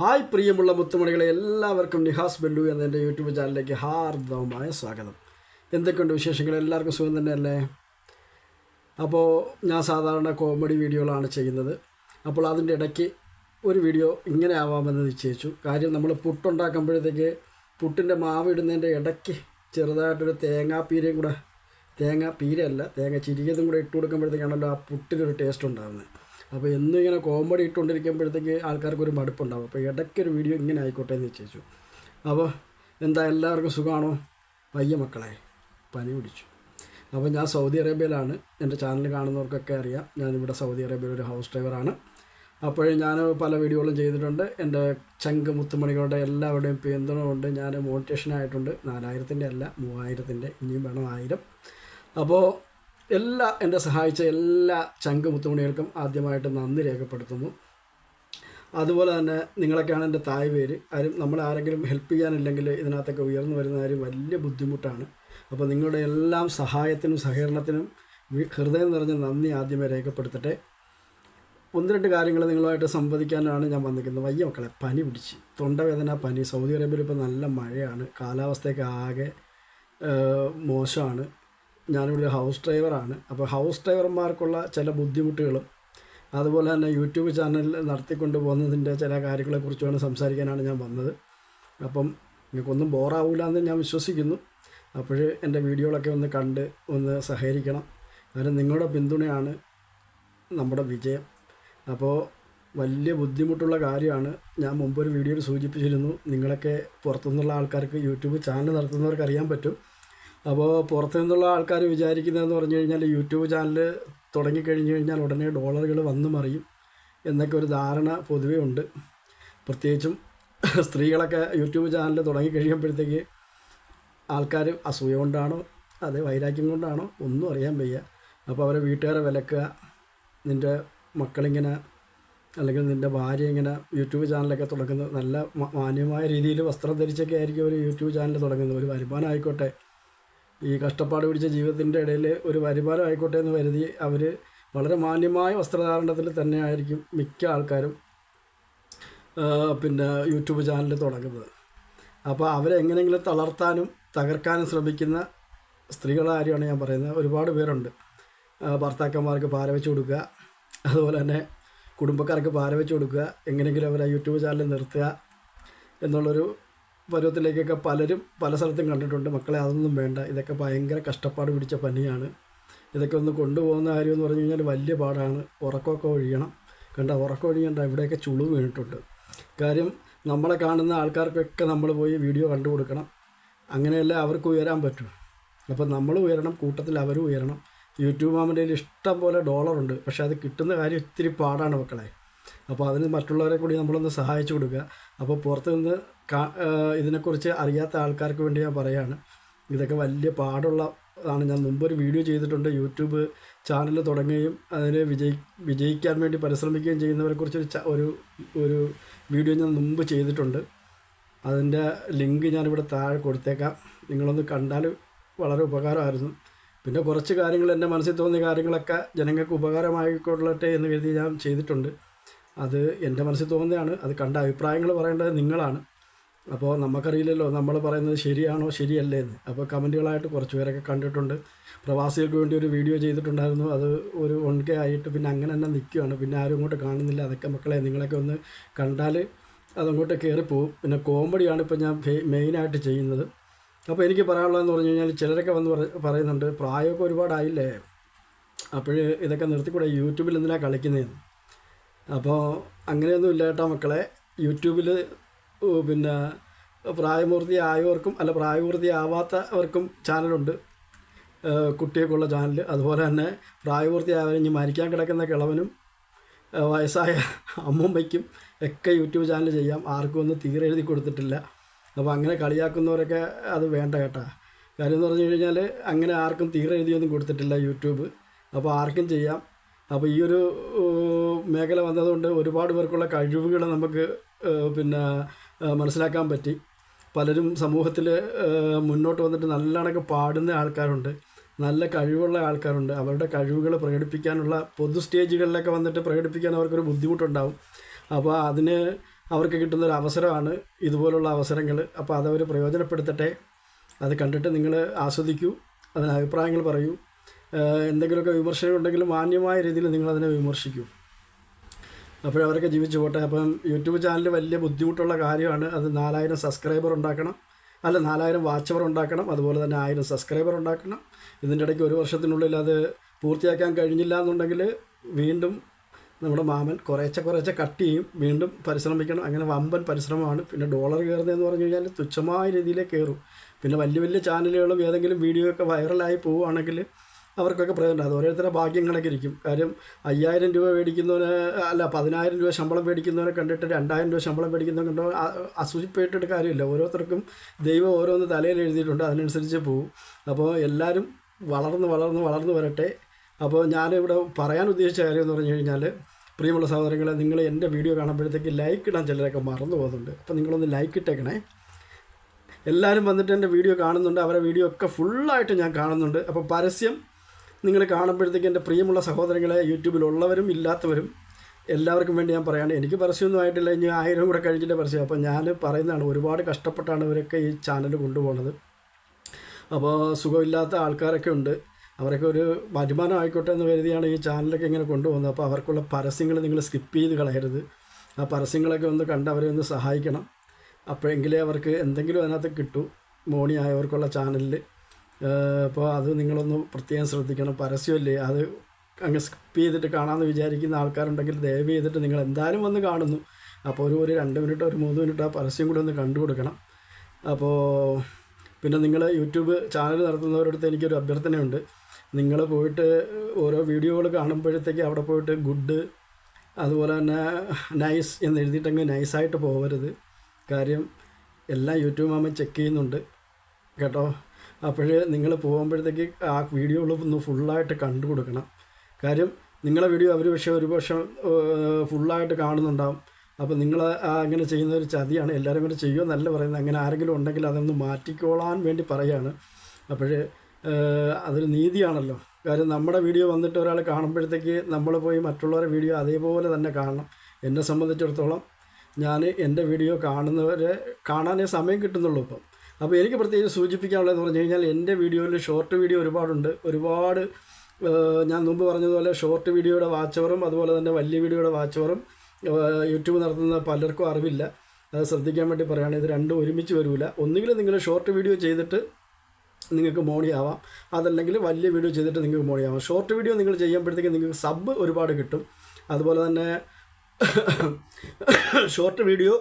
Hi പ്രിയമുള്ള മുത്തുമണികളെ, എല്ലാവർക്കും നിഹാസ് ബെല്ലു എന്ന എൻ്റെ യൂട്യൂബ് ചാനലിലേക്ക് ഹാർദവമായ സ്വാഗതം. എന്തൊക്കെയുണ്ട് വിശേഷങ്ങൾ? എല്ലാവർക്കും സുഖം തന്നെയല്ലേ? അപ്പോൾ ഞാൻ സാധാരണ കോമഡി വീഡിയോകളാണ് ചെയ്യുന്നത്. അപ്പോൾ അതിൻ്റെ ഇടയ്ക്ക് ഒരു വീഡിയോ ഇങ്ങനെ ആവാമെന്ന് നിശ്ചയിച്ചു. കാര്യം നമ്മൾ പുട്ടുണ്ടാക്കുമ്പോഴത്തേക്ക് പുട്ടിൻ്റെ മാവ് ഇടുന്നതിൻ്റെ ഇടയ്ക്ക് ചെറുതായിട്ടൊരു തേങ്ങാപ്പീരയും കൂടെ, തേങ്ങ ചിരിയതും കൂടെ ഇട്ട് കൊടുക്കുമ്പോഴത്തേക്കാണല്ലോ ആ പുട്ടിനൊരു ടേസ്റ്റ് ഉണ്ടാകുന്നത്. അപ്പോൾ എന്നും ഇങ്ങനെ കോമഡി ഇട്ടുകൊണ്ടിരിക്കുമ്പോഴത്തേക്ക് ആൾക്കാർക്കൊരു മടുപ്പുണ്ടാകും. അപ്പോൾ ഇടയ്ക്കൊരു വീഡിയോ ഇങ്ങനെ ആയിക്കോട്ടെ എന്ന് നിശ്ചയിച്ചു. അപ്പോൾ എന്താ, എല്ലാവർക്കും സുഖമാണോ? വയ്യ മക്കളെ, പനി പിടിച്ചു. അപ്പോൾ ഞാൻ സൗദി അറേബ്യയിലാണ്. എൻ്റെ ചാനൽ കാണുന്നവർക്കൊക്കെ അറിയാം, ഞാനിവിടെ സൗദി അറേബ്യയിൽ ഒരു ഹൗസ് ഡ്രൈവറാണ്. അപ്പോഴും ഞാൻ പല വീഡിയോകളും ചെയ്തിട്ടുണ്ട്. എൻ്റെ ചങ്ക് മുത്തുമണികളുടെ എല്ലാവരുടെയും പിന്തുണ കൊണ്ട് ഞാൻ മോട്ടിവേഷനായിട്ടുണ്ട്. 4000-ൻ്റെ അല്ല, 3000-ൻ്റെ, ഇനിയും വേണം 1000. അപ്പോൾ എന്നെ സഹായിച്ച എല്ലാ ചങ്ക് മുത്തുമണികൾക്കും ആദ്യമായിട്ട് നന്ദി രേഖപ്പെടുത്തുന്നു. അതുപോലെ തന്നെ നിങ്ങളൊക്കെയാണ് എൻ്റെ തായ് പേര്. നമ്മളാരെങ്കിലും ഹെൽപ്പ് ചെയ്യാനില്ലെങ്കിൽ ഇതിനകത്തൊക്കെ ഉയർന്നു വരുന്ന കാര്യം വലിയ ബുദ്ധിമുട്ടാണ്. അപ്പോൾ നിങ്ങളുടെ എല്ലാം സഹായത്തിനും സഹകരണത്തിനും ഹൃദയം നിറഞ്ഞ നന്ദി ആദ്യമേ രേഖപ്പെടുത്തട്ടെ. 1-2 കാര്യങ്ങൾ നിങ്ങളുമായിട്ട് സംവദിക്കാനാണ് ഞാൻ വന്നിരിക്കുന്നത്. വയ്യ മക്കളെ, പനി പിടിച്ച്, തൊണ്ടവേദന, പനി. സൗദി അറേബ്യയിൽ ഇപ്പോൾ നല്ല മഴയാണ്, കാലാവസ്ഥയൊക്കെ ആകെ മോശമാണ്. ഞാനിവിടെ ഒരു ഹൗസ് ഡ്രൈവറാണ്. അപ്പോൾ ഹൗസ് ഡ്രൈവർമാർക്കുള്ള ചില ബുദ്ധിമുട്ടുകളും അതുപോലെ തന്നെ യൂട്യൂബ് ചാനൽ നടത്തിക്കൊണ്ട് പോകുന്നതിൻ്റെ ചില കാര്യങ്ങളെക്കുറിച്ചുമാണ് സംസാരിക്കാനാണ് ഞാൻ വന്നത്. അപ്പം നിങ്ങൾക്കൊന്നും ബോറാവില്ല എന്ന് ഞാൻ വിശ്വസിക്കുന്നു. അപ്പോൾ എൻ്റെ വീഡിയോകളൊക്കെ ഒന്ന് കണ്ട് ഒന്ന് സഹകരിക്കണം. കാരണം നിങ്ങളുടെ പിന്തുണയാണ് നമ്മുടെ വിജയം. അപ്പോൾ വലിയ ബുദ്ധിമുട്ടുള്ള കാര്യമാണ്. ഞാൻ മുമ്പൊരു വീഡിയോയിൽ സൂചിപ്പിച്ചിരുന്നു, നിങ്ങളൊക്കെ പുറത്തുനിന്നുള്ള ആൾക്കാർക്ക്, യൂട്യൂബ് ചാനൽ നടത്തുന്നവർക്ക് അറിയാൻ പറ്റും. അപ്പോൾ പുറത്തു നിന്നുള്ള ആൾക്കാർ വിചാരിക്കുന്നതെന്ന് പറഞ്ഞു കഴിഞ്ഞാൽ യൂട്യൂബ് ചാനൽ തുടങ്ങിക്കഴിഞ്ഞ് കഴിഞ്ഞാൽ ഉടനെ ഡോളറുകൾ വന്നു മറിയും എന്നൊക്കെ ഒരു ധാരണ പൊതുവേ ഉണ്ട്. പ്രത്യേകിച്ചും സ്ത്രീകളൊക്കെ യൂട്യൂബ് ചാനൽ തുടങ്ങിക്കഴിയുമ്പോഴത്തേക്ക് ആൾക്കാർ അസൂയ കൊണ്ടാണോ അതേ വൈരാഗ്യം കൊണ്ടാണോ ഒന്നും അറിയാൻ വയ്യ. അപ്പോൾ അവരെ വീട്ടുകാരെ വിലക്കുക, നിൻ്റെ മക്കളിങ്ങനെ അല്ലെങ്കിൽ നിൻ്റെ ഭാര്യ ഇങ്ങനെ യൂട്യൂബ് ചാനലൊക്കെ തുടങ്ങുന്നത്, നല്ല മാന്യമായ രീതിയിൽ വസ്ത്രം ധരിച്ചൊക്കെ ആയിരിക്കും അവർ യൂട്യൂബ് ചാനൽ തുടങ്ങുന്നത്. ഒരു വരുമാനം ആയിക്കോട്ടെ, ഈ കഷ്ടപ്പാട് പിടിച്ച ജീവിതത്തിൻ്റെ ഇടയിൽ ഒരു വരുമാനം ആയിക്കോട്ടെ എന്ന് കരുതി അവർ വളരെ മാന്യമായ വസ്ത്രധാരണത്തിൽ തന്നെ ആയിരിക്കും മിക്ക ആൾക്കാരും യൂട്യൂബ് ചാനൽ തുടങ്ങുന്നത്. അപ്പോൾ അവരെ എങ്ങനെയെങ്കിലും തളർത്താനും തകർക്കാനും ശ്രമിക്കുന്ന സ്ത്രീകളുടെ കാര്യമാണ് ഞാൻ പറയുന്നത്. ഒരുപാട് പേരുണ്ട്. ഭർത്താക്കന്മാർക്ക് പാര വെച്ച് കൊടുക്കുക, അതുപോലെ തന്നെ കുടുംബക്കാർക്ക് പാര വെച്ച് കൊടുക്കുക, എങ്ങനെയെങ്കിലും അവരെ യൂട്യൂബ് ചാനൽ നിർത്തുക എന്നുള്ളൊരു പരുവത്തിലേക്കൊക്കെ പലരും പല സ്ഥലത്തും കണ്ടിട്ടുണ്ട്. മക്കളെ, അതൊന്നും വേണ്ട. ഇതൊക്കെ ഭയങ്കര കഷ്ടപ്പാട് പിടിച്ച പനിയാണ്. ഇതൊക്കെ ഒന്ന് കൊണ്ടുപോകുന്ന കാര്യമെന്ന് പറഞ്ഞു കഴിഞ്ഞാൽ വലിയ പാടാണ്. ഉറക്കമൊക്കെ ഒഴിയണം. ഉറക്കം ഒഴിയണ്ട, ഇവിടെയൊക്കെ ചുളു വീണിട്ടുണ്ട്. കാര്യം നമ്മളെ കാണുന്ന ആൾക്കാർക്കൊക്കെ നമ്മൾ പോയി വീഡിയോ കണ്ടു കൊടുക്കണം. അങ്ങനെയല്ലേ അവർക്ക് ഉയരാൻ പറ്റൂ. അപ്പോൾ നമ്മൾ ഉയരണം, കൂട്ടത്തിൽ അവരും ഉയരണം. യൂട്യൂബ് ആകുമ്പോൾ ഇഷ്ടം പോലെ ഡോളറുണ്ട്, പക്ഷേ അത് കിട്ടുന്ന കാര്യം ഇത്തിരി പാടാണ് മക്കളെ. അപ്പോൾ അതിന് മറ്റുള്ളവരെ കൂടി നമ്മളൊന്ന് സഹായിച്ചു കൊടുക്കുക. അപ്പോൾ പുറത്ത് നിന്ന് ഇതിനെക്കുറിച്ച് അറിയാത്ത ആൾക്കാർക്ക് വേണ്ടി ഞാൻ പറയുകയാണ്, ഇതൊക്കെ വലിയ പാടുള്ളതാണ്. ഞാൻ മുമ്പൊരു വീഡിയോ ചെയ്തിട്ടുണ്ട്. യൂട്യൂബ് ചാനൽ തുടങ്ങുകയും അതിന് വിജയിക്കാൻ വേണ്ടി പരിശ്രമിക്കുകയും ചെയ്യുന്നവരെക്കുറിച്ച് ഒരു വീഡിയോ ഞാൻ മുമ്പ് ചെയ്തിട്ടുണ്ട്. അതിൻ്റെ ലിങ്ക് ഞാനിവിടെ താഴെ കൊടുത്തേക്കാം. നിങ്ങളൊന്ന് കണ്ടാൽ വളരെ ഉപകാരമായിരുന്നു. പിന്നെ കുറച്ച് കാര്യങ്ങൾ എൻ്റെ മനസ്സിൽ തോന്നിയ കാര്യങ്ങളൊക്കെ ജനങ്ങൾക്ക് ഉപകാരമായിക്കൊള്ളട്ടെ എന്ന് കരുതി ഞാൻ ചെയ്തിട്ടുണ്ട്. അത് എൻ്റെ മനസ്സിൽ തോന്നുന്നതാണ്. അത് കണ്ട അഭിപ്രായങ്ങൾ പറയേണ്ടത് നിങ്ങളാണ്. അപ്പോൾ നമുക്കറിയില്ലല്ലോ നമ്മൾ പറയുന്നത് ശരിയാണോ ശരിയല്ലേ എന്ന്. അപ്പോൾ കമൻറ്റുകളായിട്ട് കുറച്ച് പേരൊക്കെ കണ്ടിട്ടുണ്ട്. പ്രവാസികൾക്ക് വേണ്ടി ഒരു വീഡിയോ ചെയ്തിട്ടുണ്ടായിരുന്നു, അത് ഒരു 1K ആയിട്ട് പിന്നെ അങ്ങനെ തന്നെ നിൽക്കുകയാണ്. പിന്നെ ആരും ഇങ്ങോട്ട് കാണുന്നില്ല. അതൊക്കെ മക്കളെ, നിങ്ങളൊക്കെ ഒന്ന് കണ്ടാൽ അതങ്ങോട്ട് കയറിപ്പോവും. പിന്നെ കോമഡിയാണ് ഇപ്പോൾ ഞാൻ മെയിനായിട്ട് ചെയ്യുന്നത്. അപ്പോൾ എനിക്ക് പറയാനുള്ളതെന്ന് പറഞ്ഞു കഴിഞ്ഞാൽ, ചിലരൊക്കെ വന്ന് പറയുന്നുണ്ട്, പ്രായമൊക്കെ ഒരുപാടായില്ലേ, അപ്പോൾ ഇതൊക്കെ നിർത്തിക്കൂടെ, യൂട്യൂബിൽ എന്തിനാണ് കളിക്കുന്നതെന്ന്. അപ്പോൾ അങ്ങനെയൊന്നും ഇല്ല കേട്ടോ മക്കളെ. യൂട്യൂബിൽ പ്രായപൂർത്തിയായവർക്കും അല്ല പ്രായപൂർത്തിയാവാത്തവർക്കും ചാനലുണ്ട്, കുട്ടികൾക്കുള്ള ചാനൽ. അതുപോലെ തന്നെ പ്രായപൂർത്തിയായവരും ഇനി മരിക്കാൻ കിടക്കുന്ന കിളവനും വയസ്സായ അമ്മൂമ്മയ്ക്കും ഒക്കെ യൂട്യൂബ് ചാനൽ ചെയ്യാം. ആർക്കും ഒന്നും തീരെ എഴുതി കൊടുത്തിട്ടില്ല. അപ്പോൾ അങ്ങനെ കളിയാക്കുന്നവരൊക്കെ അത് വേണ്ട കേട്ടോ. കാര്യം എന്ന് പറഞ്ഞു കഴിഞ്ഞാൽ, അങ്ങനെ ആർക്കും തീരെ എഴുതിയൊന്നും കൊടുത്തിട്ടില്ല യൂട്യൂബ്. അപ്പോൾ ആർക്കും ചെയ്യാം. അപ്പോൾ ഈ ഒരു മേഖല വന്നതുകൊണ്ട് ഒരുപാട് പേർക്കുള്ള കഴിവുകൾ നമുക്ക് മനസ്സിലാക്കാൻ പറ്റി. പലരും സമൂഹത്തിൽ മുന്നോട്ട് വന്നിട്ട് നല്ലവണ്ണം പാടുന്ന ആൾക്കാരുണ്ട്, നല്ല കഴിവുള്ള ആൾക്കാരുണ്ട്. അവരുടെ കഴിവുകൾ പ്രകടിപ്പിക്കാനുള്ള പൊതു സ്റ്റേജുകളിലൊക്കെ വന്നിട്ട് പ്രകടിപ്പിക്കാൻ അവർക്കൊരു ബുദ്ധിമുട്ടുണ്ടാവും. അപ്പോൾ അതിന് അവർക്ക് കിട്ടുന്നൊരു അവസരമാണ് ഇതുപോലുള്ള അവസരങ്ങൾ. അപ്പോൾ അതവർ പ്രയോജനപ്പെടുത്തട്ടെ. അത് കണ്ടിട്ട് നിങ്ങൾ ആസ്വദിക്കൂ, അതിന് അഭിപ്രായങ്ങൾ പറയൂ. എന്തെങ്കിലുമൊക്കെ വിമർശനം ഉണ്ടെങ്കിൽ മാന്യമായ രീതിയിൽ നിങ്ങളതിനെ വിമർശിക്കൂ. അപ്പോഴവരൊക്കെ ജീവിച്ചു പോട്ടെ. അപ്പം യൂട്യൂബ് ചാനൽ വലിയ ബുദ്ധിമുട്ടുള്ള കാര്യമാണ്. അത് 4000 സബ്സ്ക്രൈബർ ഉണ്ടാക്കണം, 4000 വാച്ച് അവർ ഉണ്ടാക്കണം, അതുപോലെ തന്നെ 1000 സബ്സ്ക്രൈബർ ഉണ്ടാക്കണം. ഇതിൻ്റെ ഇടയ്ക്ക് 1 വർഷത്തിനുള്ളിൽ അത് പൂർത്തിയാക്കാൻ കഴിഞ്ഞില്ല എന്നുണ്ടെങ്കിൽ വീണ്ടും നമ്മുടെ മാമൻ കുറേശ്ശെ കട്ട് ചെയ്യും, വീണ്ടും പരിശ്രമിക്കണം. അങ്ങനെ വമ്പൻ പരിശ്രമമാണ്. പിന്നെ ഡോളർ കയറുന്നതെന്ന് പറഞ്ഞു കഴിഞ്ഞാൽ തുച്ഛമായ രീതിയിലേ കയറും. പിന്നെ വലിയ ചാനലുകളും ഏതെങ്കിലും വീഡിയോ ഒക്കെ വൈറലായി പോവുകയാണെങ്കിൽ അവർക്കൊക്കെ പ്രയോജനം. അത് ഓരോരുത്തരുടെ ഭാഗ്യങ്ങളൊക്കെ ഇരിക്കും. കാര്യം 5000 രൂപ മേടിക്കുന്നവന് 10000 രൂപ ശമ്പളം മേടിക്കുന്നവനെ കണ്ടിട്ട് 2000 രൂപ ശമ്പളം മേടിക്കുന്നവനെ കണ്ടോ അസൂയപ്പെട്ടിട്ട് കാര്യമില്ല. ഓരോരുത്തർക്കും ദൈവം ഓരോന്ന് തലയിൽ എഴുതിയിട്ടുണ്ട്, അതിനനുസരിച്ച് പോവും. അപ്പോൾ എല്ലാവരും വളർന്ന് വരട്ടെ. അപ്പോൾ ഞാനിവിടെ പറയാൻ ഉദ്ദേശിച്ച കാര്യം എന്ന് പറഞ്ഞു കഴിഞ്ഞാൽ, പ്രിയമുള്ള സഹോദരങ്ങളെ, നിങ്ങൾ എൻ്റെ വീഡിയോ കാണുമ്പോഴത്തേക്ക് ലൈക്ക് ഇടാൻ ചിലരൊക്കെ മറന്നു പോകുന്നുണ്ട്. അപ്പോൾ നിങ്ങളൊന്ന് ലൈക്ക് ഇട്ടേക്കണേ. എല്ലാവരും വന്നിട്ട് എൻ്റെ വീഡിയോ കാണുന്നുണ്ട്, അവരുടെ വീഡിയോ ഒക്കെ ഫുള്ളായിട്ട് ഞാൻ കാണുന്നുണ്ട്. അപ്പോൾ പരസ്യം നിങ്ങൾ കാണുമ്പോഴത്തേക്ക് എൻ്റെ പ്രിയമുള്ള സഹോദരങ്ങളെ, യൂട്യൂബിലുള്ളവരും ഇല്ലാത്തവരും എല്ലാവർക്കും വേണ്ടി ഞാൻ പറയുകയാണ്, എനിക്ക് പരസ്യമൊന്നും ആയിട്ടില്ല, ഇനി 1000 കൂടെ കഴിഞ്ഞിട്ട് പരസ്യം. അപ്പോൾ ഞാൻ പറയുന്നതാണ്, ഒരുപാട് കഷ്ടപ്പെട്ടാണ് ഇവരൊക്കെ ഈ ചാനൽ കൊണ്ടുപോകുന്നത്. അപ്പോൾ സുഖമില്ലാത്ത ആൾക്കാരൊക്കെ ഉണ്ട്, അവരൊക്കെ ഒരു വരുമാനം ആയിക്കോട്ടെ എന്ന് കരുതിയാണ് ഈ ചാനലൊക്കെ ഇങ്ങനെ കൊണ്ടുപോകുന്നത്. അപ്പോൾ അവർക്കുള്ള പരസ്യങ്ങൾ നിങ്ങൾ സ്കിപ്പ് ചെയ്ത് കളയരുത്. ആ പരസ്യങ്ങളൊക്കെ ഒന്ന് കണ്ട് അവരെ ഒന്ന് സഹായിക്കണം. അപ്പോഴെങ്കിലേ അവർക്ക് എന്തെങ്കിലും അതിനകത്ത് കിട്ടൂ, മോണിയായവർക്കുള്ള ചാനലിൽ. അപ്പോൾ അത് നിങ്ങളൊന്ന് പ്രത്യേകം ശ്രദ്ധിക്കണം. പരസ്യമല്ലേ, അത് അങ്ങ് സ്കിപ്പ് ചെയ്തിട്ട് കാണാമെന്ന് വിചാരിക്കുന്ന ആൾക്കാരുണ്ടെങ്കിൽ ദയവ് ചെയ്തിട്ട് നിങ്ങൾ എന്തായാലും വന്ന് കാണുന്നു, അപ്പോൾ ഒരു 2 മിനിറ്റോ ഒരു 3 മിനിറ്റോ ആ പരസ്യം കൂടി ഒന്ന് കണ്ടു കൊടുക്കണം. അപ്പോൾ പിന്നെ നിങ്ങൾ യൂട്യൂബ് ചാനൽ നടത്തുന്നവരടുത്ത് എനിക്കൊരു അഭ്യർത്ഥനയുണ്ട്. നിങ്ങൾ പോയിട്ട് ഓരോ വീഡിയോകൾ കാണുമ്പോഴത്തേക്ക് അവിടെ പോയിട്ട് ഗുഡ് അതുപോലെ തന്നെ നൈസ് എന്ന് എഴുതിയിട്ടെങ്കിൽ നൈസായിട്ട് പോകരുത്. കാര്യം എല്ലാം യൂട്യൂബ് മാമൻ ചെക്ക് ചെയ്യുന്നുണ്ട് കേട്ടോ. അപ്പോൾ നിങ്ങൾ പോകുമ്പോഴത്തേക്ക് ആ വീഡിയോകളൊന്ന് ഫുള്ളായിട്ട് കണ്ടു കൊടുക്കണം. കാര്യം നിങ്ങളെ വീഡിയോ അവർ ഒരു പക്ഷേ ഫുള്ളായിട്ട് കാണുന്നുണ്ടാവും. അപ്പോൾ നിങ്ങൾ അങ്ങനെ ചെയ്യുന്ന ഒരു ചതിയാണ്. എല്ലാവരും കൂടെ ചെയ്യുമെന്നല്ല പറയുന്നത്. അങ്ങനെ ആരെങ്കിലും ഉണ്ടെങ്കിൽ അതൊന്ന് മാറ്റിക്കോളാൻ വേണ്ടി പറയുകയാണ്. അപ്പോൾ അതൊരു നീതിയാണല്ലോ. കാര്യം നമ്മുടെ വീഡിയോ വന്നിട്ട് ഒരാൾ കാണുമ്പോഴത്തേക്ക് നമ്മൾ പോയി മറ്റുള്ളവരുടെ വീഡിയോ അതേപോലെ തന്നെ കാണണം. എന്നെ സംബന്ധിച്ചിടത്തോളം ഞാൻ എൻ്റെ വീഡിയോ കാണുന്നവരെ കാണാനേ സമയം കിട്ടുന്നുള്ളൂ ഇപ്പം. അപ്പോൾ എനിക്ക് പ്രത്യേകിച്ച് സൂചിപ്പിക്കാനുള്ളതെന്ന് പറഞ്ഞു കഴിഞ്ഞാൽ, എൻ്റെ വീഡിയോയിൽ ഷോർട്ട് വീഡിയോ ഒരുപാട് ഞാൻ മുമ്പ് പറഞ്ഞതുപോലെ ഷോർട്ട് വീഡിയോയുടെ വാച്ചവറും അതുപോലെ തന്നെ വലിയ വീഡിയോയുടെ വാച്ചവറും യൂട്യൂബ് നടത്തുന്ന പലർക്കും അറിവില്ല. അത് ശ്രദ്ധിക്കാൻ വേണ്ടി പറയുകയാണ്. ഇത് രണ്ടും ഒരുമിച്ച് വരില്ല. ഒന്നുകിൽ നിങ്ങൾ ഷോർട്ട് വീഡിയോ ചെയ്തിട്ട് നിങ്ങൾക്ക് മോണിയാവാം, അതല്ലെങ്കിൽ വലിയ വീഡിയോ ചെയ്തിട്ട് നിങ്ങൾക്ക് മോണിയാവാം. ഷോർട്ട് വീഡിയോ നിങ്ങൾ ചെയ്യുമ്പോഴത്തേക്ക് നിങ്ങൾക്ക് സബ് ഒരുപാട് കിട്ടും. അതുപോലെ തന്നെ ഷോർട്ട് വീഡിയോ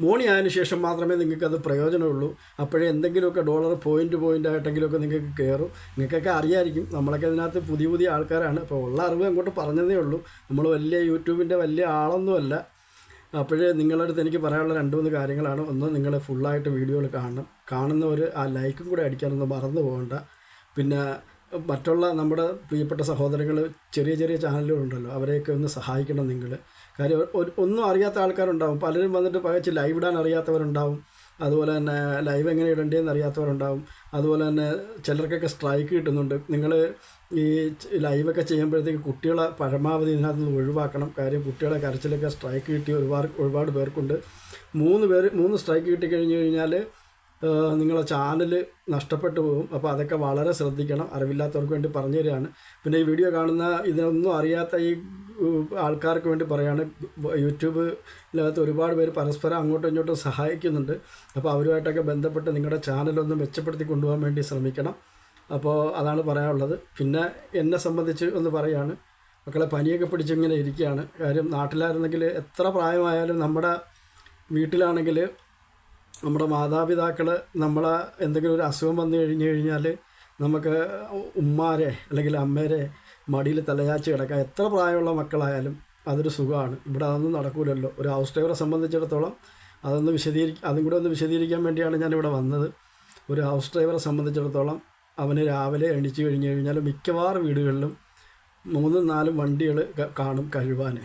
മോണിയായതിനു ശേഷം മാത്രമേ നിങ്ങൾക്കത് പ്രയോജനമുള്ളൂ. അപ്പോഴേ എന്തെങ്കിലുമൊക്കെ ഡോളർ പോയിൻ്റായിട്ടെങ്കിലുമൊക്കെ നിങ്ങൾക്ക് കയറും. നിങ്ങൾക്കൊക്കെ അറിയാമായിരിക്കും, നമ്മളൊക്കെ ഇതിനകത്ത് പുതിയ ആൾക്കാരാണ്. അപ്പോൾ ഉള്ള അറിവ് അങ്ങോട്ട് പറഞ്ഞതേ ഉള്ളൂ. നമ്മൾ വലിയ യൂട്യൂബിൻ്റെ വലിയ ആളൊന്നുമല്ല. അപ്പോഴേ നിങ്ങളുടെ അടുത്ത് എനിക്ക് പറയാനുള്ള 2-3 കാര്യങ്ങളാണ്. ഒന്ന്, നിങ്ങൾ ഫുള്ളായിട്ട് വീഡിയോകൾ കാണുന്നവർ ആ ലൈക്കും കൂടെ അടിക്കാനൊന്നും മറന്നു പോകണ്ട. പിന്നെ മറ്റുള്ള നമ്മുടെ പ്രിയപ്പെട്ട സഹോദരങ്ങൾ ചെറിയ ചാനലുകളുണ്ടല്ലോ, അവരെയൊക്കെ ഒന്ന് സഹായിക്കണം നിങ്ങൾ. കാര്യം ഒന്നും അറിയാത്ത ആൾക്കാരുണ്ടാവും. പലരും വന്നിട്ട് പകച്ച് ലൈവ് ഇടാൻ അറിയാത്തവരുണ്ടാവും. അതുപോലെ തന്നെ ലൈവ് എങ്ങനെ ഇടേണ്ടതെന്ന് അറിയാത്തവരുണ്ടാവും. അതുപോലെ തന്നെ ചിലർക്കൊക്കെ സ്ട്രൈക്ക് കിട്ടുന്നുണ്ട്. നിങ്ങൾ ഈ ലൈവൊക്കെ ചെയ്യുമ്പോഴത്തേക്ക് കുട്ടികളെ പരമാവധി ഇതിനകത്ത് നിന്ന് ഒഴിവാക്കണം. കാര്യം കുട്ടികളെ കരച്ചിലൊക്കെ സ്ട്രൈക്ക് കിട്ടി ഒരുപാട് പേർക്കുണ്ട്. 3 സ്ട്രൈക്ക് കിട്ടിക്കഴിഞ്ഞ് കഴിഞ്ഞാൽ നിങ്ങളെ ചാനൽ നഷ്ടപ്പെട്ടു പോകും. അപ്പോൾ അതൊക്കെ വളരെ ശ്രദ്ധിക്കണം. അറിവില്ലാത്തവർക്ക് വേണ്ടി പറഞ്ഞു തരികയാണ്. പിന്നെ ഈ വീഡിയോ കാണുന്ന ഇതിനൊന്നും അറിയാത്ത ഈ ആൾക്കാർക്ക് വേണ്ടി പറയുകയാണ്, യൂട്യൂബിനകത്ത് ഒരുപാട് പേര് പരസ്പരം അങ്ങോട്ടും ഇങ്ങോട്ടും സഹായിക്കുന്നുണ്ട്. അപ്പോൾ അവരുമായിട്ടൊക്കെ ബന്ധപ്പെട്ട് നിങ്ങളുടെ ചാനലൊന്ന് മെച്ചപ്പെടുത്തി കൊണ്ടുപോകാൻ വേണ്ടി ശ്രമിക്കണം. അപ്പോൾ അതാണ് പറയാനുള്ളത്. പിന്നെ എന്നെ സംബന്ധിച്ച് ഒന്ന് പറയുകയാണ്, മക്കളെ പനിയൊക്കെ പിടിച്ചിങ്ങനെ ഇരിക്കുകയാണ്. കാര്യം നാട്ടിലായിരുന്നെങ്കിൽ എത്ര പ്രായമായാലും നമ്മുടെ വീട്ടിലാണെങ്കിൽ നമ്മുടെ മാതാപിതാക്കൾ നമ്മളെ എന്തെങ്കിലും ഒരു അസുഖം വന്നു കഴിഞ്ഞാൽ നമുക്ക് ഉമ്മാരെ അല്ലെങ്കിൽ അമ്മേരെ മടിയിൽ തലയാച്ച് കിടക്കാം. എത്ര പ്രായമുള്ള മക്കളായാലും അതൊരു സുഖമാണ്. ഇവിടെ അതൊന്നും നടക്കില്ലല്ലോ. ഒരു ഹൗസ് ഡ്രൈവറെ സംബന്ധിച്ചിടത്തോളം അതും കൂടെ ഒന്ന് വിശദീകരിക്കാൻ വേണ്ടിയാണ് ഞാനിവിടെ വന്നത്. ഒരു ഹൗസ് ഡ്രൈവറെ സംബന്ധിച്ചിടത്തോളം അവന് രാവിലെ എണീച്ച് കഴിഞ്ഞാൽ മിക്കവാറും വീടുകളിലും 3-4 വണ്ടികൾ കാണും കഴുകാൻ.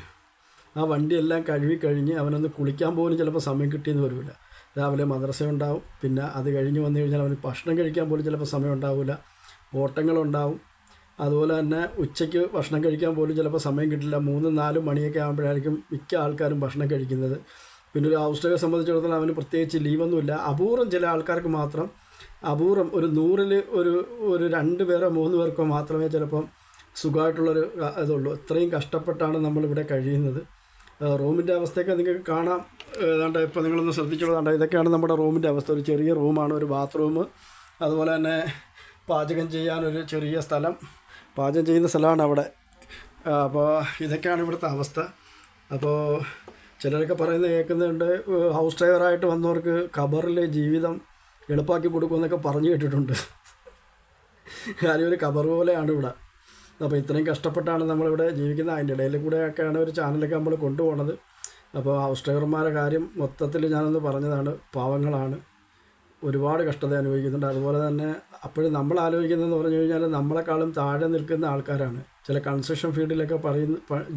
ആ വണ്ടിയെല്ലാം കഴുകി കഴിഞ്ഞ് അവനൊന്ന് കുളിക്കാൻ പോലും ചിലപ്പോൾ സമയം കിട്ടിയെന്ന് വരില്ല. രാവിലെ മദ്രസ ഉണ്ടാവും, പിന്നെ അത് കഴിഞ്ഞ് വന്നു കഴിഞ്ഞാൽ അവന് ഭക്ഷണം കഴിക്കാൻ പോലും ചിലപ്പോൾ സമയം ഉണ്ടാവില്ല, ഓട്ടങ്ങളുണ്ടാവും. അതുപോലെ തന്നെ ഉച്ചയ്ക്ക് ഭക്ഷണം കഴിക്കാൻ പോലും ചിലപ്പോൾ സമയം കിട്ടില്ല. 3-4 മണിയൊക്കെ ആകുമ്പോഴായിരിക്കും മിക്ക ആൾക്കാരും ഭക്ഷണം കഴിക്കുന്നത്. പിന്നെ ഒരു ഹൗസ് ഡ്രൈവറെ സംബന്ധിച്ചിടത്തോളം അവന് പ്രത്യേകിച്ച് ലീവൊന്നുമില്ല. അപൂർവം ചില ആൾക്കാർക്ക് മാത്രം, അപൂർവം ഒരു 100-ൽ ഒരു 2 പേരോ 3 പേർക്കോ മാത്രമേ ചിലപ്പം സുഖമായിട്ടുള്ളൊരു ഇതുള്ളൂ. ഇത്രയും കഷ്ടപ്പെട്ടാണ് നമ്മളിവിടെ കഴിയുന്നത്. റൂമിൻ്റെ അവസ്ഥയൊക്കെ നിങ്ങൾക്ക് കാണാം. ഏതാണ്ട് ഇപ്പോൾ നിങ്ങളൊന്ന് ശ്രദ്ധിച്ചുള്ളതാണ്ട് ഇതൊക്കെയാണ് നമ്മുടെ റൂമിൻ്റെ അവസ്ഥ. ഒരു ചെറിയ റൂമാണ്, ഒരു ബാത്റൂം, അതുപോലെ തന്നെ പാചകം ചെയ്യാനൊരു ചെറിയ സ്ഥലം, പാചകം ചെയ്യുന്ന സ്ഥലമാണ് അവിടെ. അപ്പോൾ ഇതൊക്കെയാണ് ഇവിടുത്തെ അവസ്ഥ. അപ്പോൾ ചിലരൊക്കെ പറയുന്നത് കേൾക്കുന്നുണ്ട്, ഹൗസ് ഡ്രൈവറായിട്ട് വന്നവർക്ക് ഖബറിലെ ജീവിതം എളുപ്പമാക്കി കൊടുക്കുമെന്നൊക്കെ പറഞ്ഞു കേട്ടിട്ടുണ്ട്. കാര്യം ഒരു ഖബർ പോലെയാണ് ഇവിടെ. അപ്പോൾ ഇത്രയും കഷ്ടപ്പെട്ടാണ് നമ്മളിവിടെ ജീവിക്കുന്നത്. അതിൻ്റെ ഇടയിൽ കൂടെയൊക്കെയാണ് ഒരു ചാനലൊക്കെ നമ്മൾ കൊണ്ടുപോകുന്നത്. അപ്പോൾ ഹൗസ് ഡ്രൈവർമാരുടെ കാര്യം മൊത്തത്തിൽ ഞാനൊന്ന് പറഞ്ഞതാണ്. പാവങ്ങളാണ്, ഒരുപാട് കഷ്ടത അനുഭവിക്കുന്നുണ്ട്. അതുപോലെ തന്നെ അപ്പോഴും നമ്മൾ ആലോചിക്കുന്നതെന്ന് പറഞ്ഞു കഴിഞ്ഞാൽ നമ്മളെക്കാളും താഴെ നിൽക്കുന്ന ആൾക്കാരാണ്. ചില കൺസ്ട്രക്ഷൻ ഫീൽഡിലൊക്കെ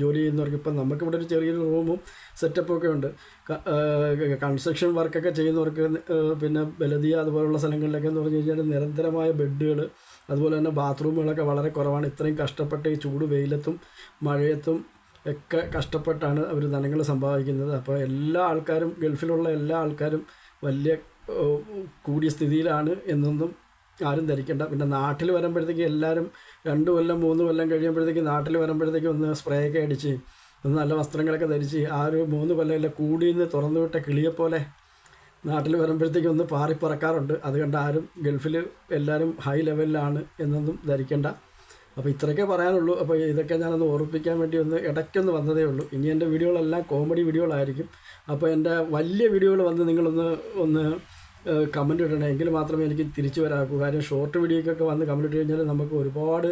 ജോലി ചെയ്യുന്നവർക്ക്, ഇപ്പം നമുക്കിവിടെ ഒരു ചെറിയൊരു റൂമും സെറ്റപ്പൊക്കെ ഉണ്ട്. കൺസ്ട്രക്ഷൻ വർക്കൊക്കെ ചെയ്യുന്നവർക്ക്, പിന്നെ ബലദിയ അതുപോലുള്ള സ്ഥലങ്ങളിലൊക്കെ എന്ന് പറഞ്ഞു കഴിഞ്ഞാൽ നിരന്തരമായ ബെഡുകൾ, അതുപോലെ തന്നെ ബാത്റൂമുകളൊക്കെ വളരെ കുറവാണ്. ഇത്രയും കഷ്ടപ്പെട്ട് ഈ ചൂട് വെയിലത്തും മഴയത്തും ഒക്കെ കഷ്ടപ്പെട്ടാണ് അവർ ധനങ്ങൾ സമ്പാദിക്കുന്നത്. അപ്പോൾ എല്ലാ ആൾക്കാരും, ഗൾഫിലുള്ള എല്ലാ ആൾക്കാരും വലിയ കൂടിയ സ്ഥിതിയിലാണ് എന്നൊന്നും ആരും ധരിക്കേണ്ട. പിന്നെ നാട്ടിൽ വരുമ്പോഴത്തേക്ക് എല്ലാവരും 2 കൊല്ലം 3 കൊല്ലം കഴിയുമ്പോഴത്തേക്ക് നാട്ടിൽ വരുമ്പോഴത്തേക്ക് ഒന്ന് സ്പ്രേ ഒക്കെ അടിച്ച് ഒന്ന് നല്ല വസ്ത്രങ്ങളൊക്കെ ധരിച്ച് ആ ഒരു 3 കൊല്ലം കൂടിയെന്ന് തുറന്നു വിട്ട കിളിയെപ്പോലെ നാട്ടിൽ വരുമ്പോഴത്തേക്ക് ഒന്ന് പാറിപ്പറക്കാറുണ്ട്. അത് കണ്ട് ആരും ഗൾഫിൽ എല്ലാവരും ഹൈ ലെവലിലാണ് എന്നൊന്നും ധരിക്കേണ്ട. അപ്പോൾ ഇത്രയൊക്കെ പറയാനുള്ളൂ. അപ്പോൾ ഇതൊക്കെ ഞാനൊന്ന് ഓർമ്മിപ്പിക്കാൻ വേണ്ടി ഇടയ്ക്കൊന്ന് വന്നതേ ഉള്ളൂ. ഇനി എൻ്റെ വീഡിയോകളെല്ലാം കോമഡി വീഡിയോകളായിരിക്കും. അപ്പോൾ എൻ്റെ വലിയ വീഡിയോകൾ വന്ന് നിങ്ങളൊന്ന് കമൻറ്റ് ഇടണം, എങ്കിൽ മാത്രമേ എനിക്ക് തിരിച്ചു വരാക്കൂ. കാര്യം ഷോർട്ട് വീഡിയോക്കൊക്കെ വന്ന് കമൻറ്റ് ഇട്ട് കഴിഞ്ഞാൽ നമുക്ക് ഒരുപാട്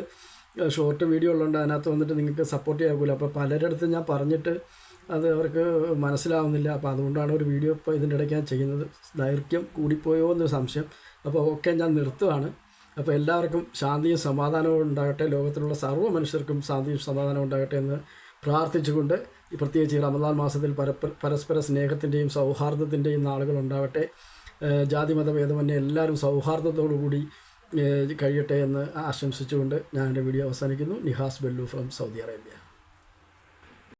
ഷോർട്ട് വീഡിയോ ഉള്ളതുകൊണ്ട് അതിനകത്ത് വന്നിട്ട് നിങ്ങൾക്ക് സപ്പോർട്ട് ചെയ്യാക്കില്ല. അപ്പോൾ പലരുടെ അടുത്ത് ഞാൻ പറഞ്ഞിട്ട് അത് അവർക്ക് മനസ്സിലാവുന്നില്ല. അപ്പോൾ അതുകൊണ്ടാണ് ഒരു വീഡിയോ ഇപ്പോൾ ഇതിൻ്റെ ഇടയ്ക്ക് ഞാൻ ചെയ്യുന്നത്. ദൈർഘ്യം കൂടിപ്പോയോ എന്നൊരു സംശയം. അപ്പോൾ ഓക്കെ, ഞാൻ നിർത്തുകയാണ്. അപ്പോൾ എല്ലാവർക്കും ശാന്തിയും സമാധാനവും ഉണ്ടാകട്ടെ. ലോകത്തിലുള്ള സർവ്വ മനുഷ്യർക്കും ശാന്തിയും സമാധാനവും ഉണ്ടാകട്ടെ എന്ന് പ്രാർത്ഥിച്ചുകൊണ്ട്, പ്രത്യേകിച്ച് ഈ റമദാൻ മാസത്തിൽ പരസ്പര സ്നേഹത്തിൻ്റെയും സൗഹാർദ്ദത്തിൻ്റെയും നാളുകൾ ഉണ്ടാകട്ടെ. ജാതി മതഭേദമന്യേ എല്ലാവരും സൗഹാർദ്ദത്തോടു കൂടി കഴിയട്ടെ എന്ന് ആശംസിച്ചുകൊണ്ട് ഞാൻ എൻ്റെ വീഡിയോ അവസാനിക്കുന്നു. Nihas Bellu from Saudi Arabia.